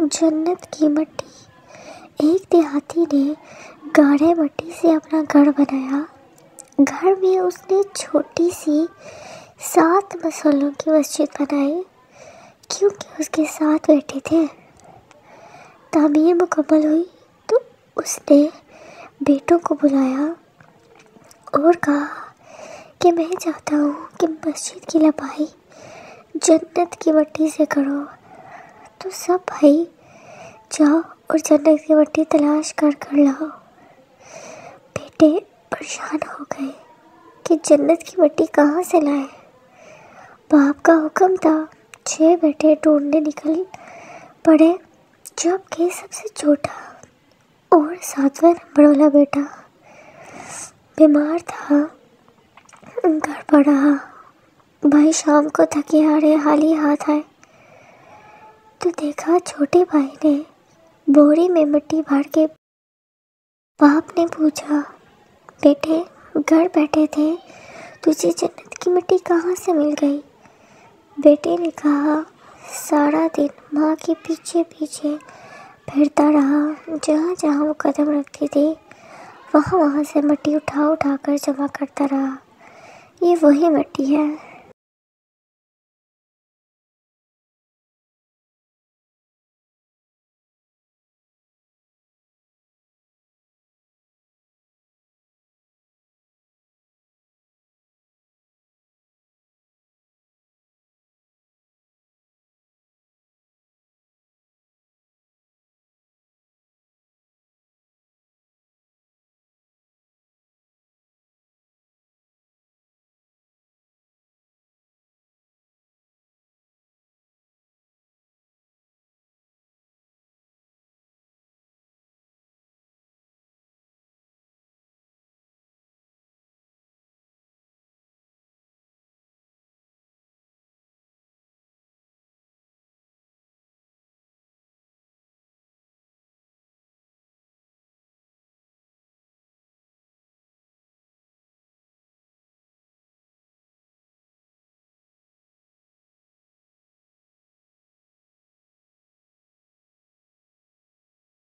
جنت کی مٹی۔ ایک دیہاتی نے گاڑھے مٹی سے اپنا گھر بنایا۔ گھر میں اس نے چھوٹی سی 7 مسلوں کی مسجد بنائی کیونکہ اس کے 7 بیٹے تھے۔ تعمیر مکمل ہوئی تو اس نے بیٹوں کو بلایا اور کہا کہ میں چاہتا ہوں کہ مسجد کی لپائی جنت کی مٹی سے کرو۔ تو سب بھائی جاؤ اور جنت کی مٹی تلاش کر لاؤ۔ بیٹے پریشان ہو گئے کہ جنت کی مٹی کہاں سے لائیں۔ باپ کا حکم تھا۔ 6 بیٹے ڈھونڈنے نکل پڑے جبکہ سب سے چھوٹا اور 7واں نمبر والا بیٹا بیمار تھا، گھر پر رہا۔ بھائی شام کو تھکے ہارے خالی ہاتھ آئے تو دیکھا چھوٹے بھائی نے بوری میں مٹی بھر کے۔ باپ نے پوچھا، بیٹے گھر بیٹھے تھے، تجھے جنت کی مٹی کہاں سے مل گئی؟ بیٹے نے کہا، سارا دن ماں کے پیچھے پیچھے پھرتا رہا، جہاں جہاں وہ قدم رکھتی تھی وہاں وہاں سے مٹی اٹھا کر جمع کرتا رہا۔ یہ وہی مٹی ہے